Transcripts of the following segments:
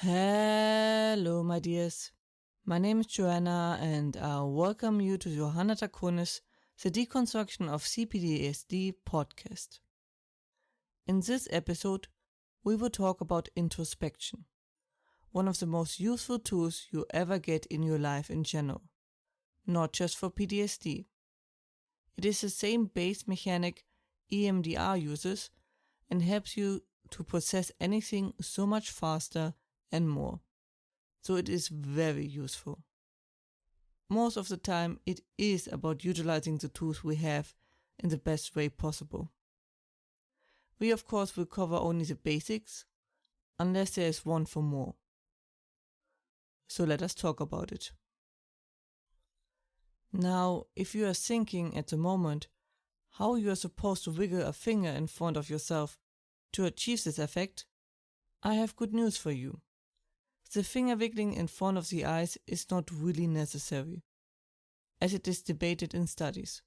Hello, my dears. My name is Joanna, and I welcome you to Johanna Takonis, the Deconstruction of PTSD podcast. In this episode, we will talk about introspection, one of the most useful tools you ever get in your life in general, not just for PTSD. It is the same base mechanic EMDR uses and helps you to process anything so much faster and more. So it is very useful. Most of the time, it is about utilizing the tools we have in the best way possible. We of course will cover only the basics, unless there is one for more. So let us talk about it. Now, if you are thinking at the moment how you are supposed to wiggle a finger in front of yourself to achieve this effect, I have good news for you. The finger wiggling in front of the eyes is not really necessary, as it is debated in studies.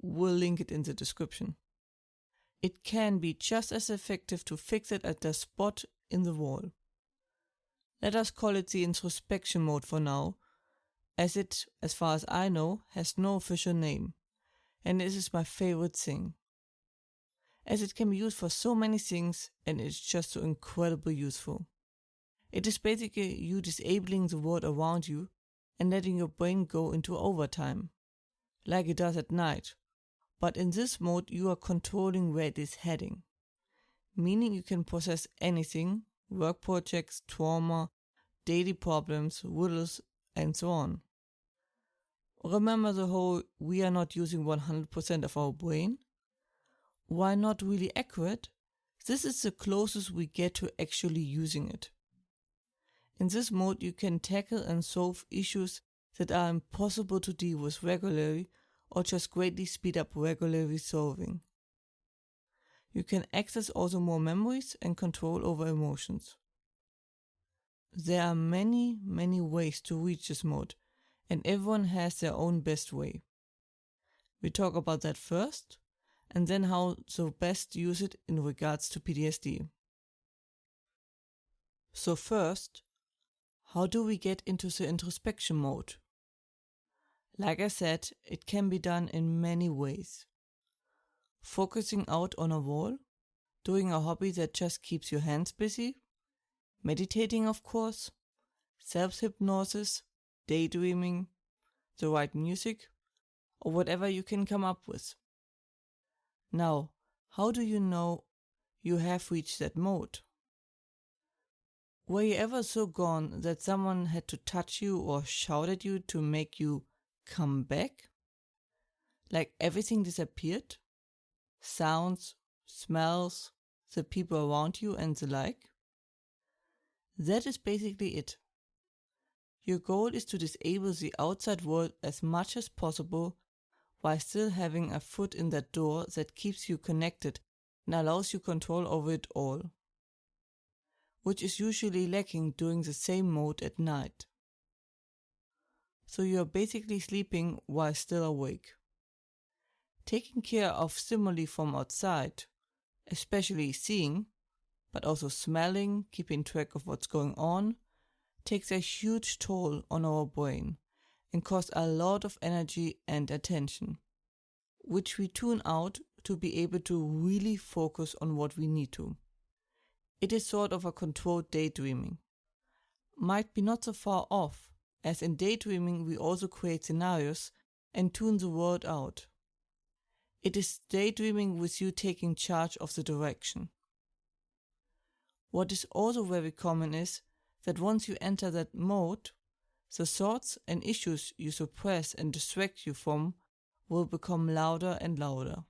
We'll link it in the description. It can be just as effective to fix it at the spot in the wall. Let us call it the introspection mode for now, as it, as far as I know, has no official name, and this is my favorite thing, as it can be used for so many things and it's just so incredibly useful. It is basically you disabling the world around you and letting your brain go into overtime, like it does at night. But in this mode, you are controlling where it is heading, meaning you can process anything, work projects, trauma, daily problems, riddles, and so on. Remember the whole we are not using 100% of our brain? While not really accurate, this is the closest we get to actually using it. In this mode, you can tackle and solve issues that are impossible to deal with regularly or just greatly speed up regularly solving. You can access also more memories and control over emotions. There are many ways to reach this mode, and everyone has their own best way. We talk about that first, and then how to best use it in regards to PTSD. So first, how do we get into the introspection mode? Like I said, it can be done in many ways. Focusing out on a wall, doing a hobby that just keeps your hands busy, meditating of course, self-hypnosis, daydreaming, the right music, or whatever you can come up with. Now, how do you know you have reached that mode? Were you ever so gone that someone had to touch you or shout at you to make you come back? Like everything disappeared? Sounds, smells, the people around you and the like? That is basically it. Your goal is to disable the outside world as much as possible while still having a foot in that door that keeps you connected and allows you control over it all, which is usually lacking during the same mode at night. So you are basically sleeping while still awake. Taking care of stimuli from outside, especially seeing, but also smelling, keeping track of what's going on, takes a huge toll on our brain and costs a lot of energy and attention, which we tune out to be able to really focus on what we need to. It is sort of a controlled daydreaming. Might be not so far off, as in daydreaming we also create scenarios and tune the world out. It is daydreaming with you taking charge of the direction. What is also very common is that once you enter that mode, the thoughts and issues you suppress and distract you from will become louder and louder,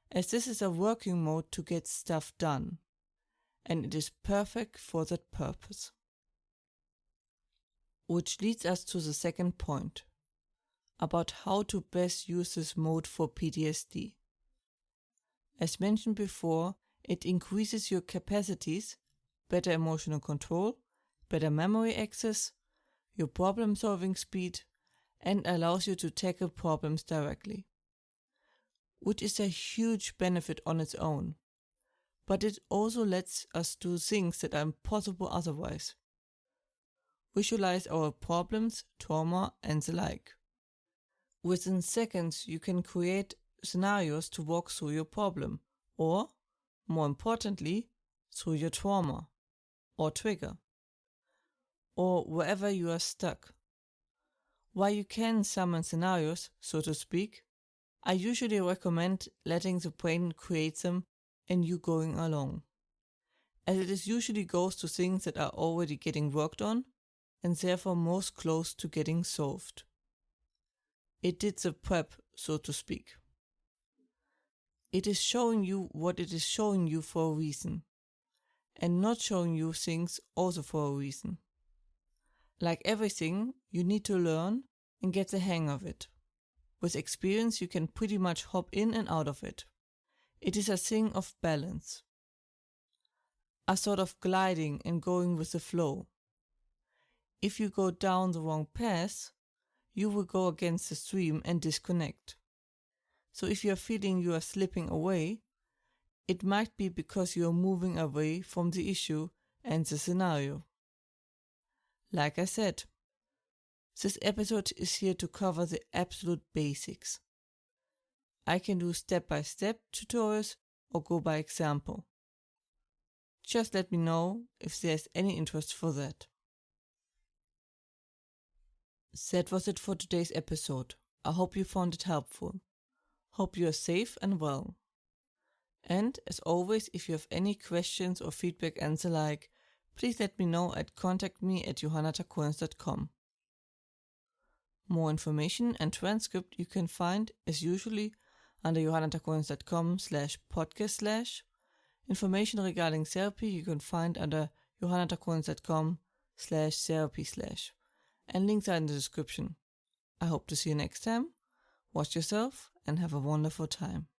as this is a working mode to get stuff done, and it is perfect for that purpose. Which leads us to the second point, about how to best use this mode for PTSD. As mentioned before, it increases your capacities, better emotional control, better memory access, your problem-solving speed, and allows you to tackle problems directly, which is a huge benefit on its own. but it also lets us do things that are impossible otherwise. Visualize our problems, trauma, and the like. Within seconds, you can create scenarios to walk through your problem, or, more importantly, through your trauma, or trigger, or wherever you are stuck. While you can summon scenarios, so to speak, I usually recommend letting the brain create them and you going along, as it is usually goes to things that are already getting worked on and therefore most close to getting solved. It did the prep, so to speak. It is showing you what it is showing you for a reason, and not showing you things also for a reason. Like everything, you need to learn and get the hang of it. With experience, you can pretty much hop in and out of it. It is a thing of balance. A sort of gliding and going with the flow. If you go down the wrong path, you will go against the stream and disconnect. So if you are feeling you are slipping away, it might be because you are moving away from the issue and the scenario. Like I said, this episode is here to cover the absolute basics. I can do step-by-step tutorials or go by example. Just let me know if there's any interest for that. That was it for today's episode. I hope you found it helpful. Hope you are safe and well. And as always, if you have any questions or feedback and the like, please let me know at contactme@johannatacoins.com. More information and transcript you can find as usually under johannatacoins.com/podcast/. Information regarding therapy you can find under johannatacoins.com/therapy/. And links are in the description. I hope to see you next time. Watch yourself and have a wonderful time.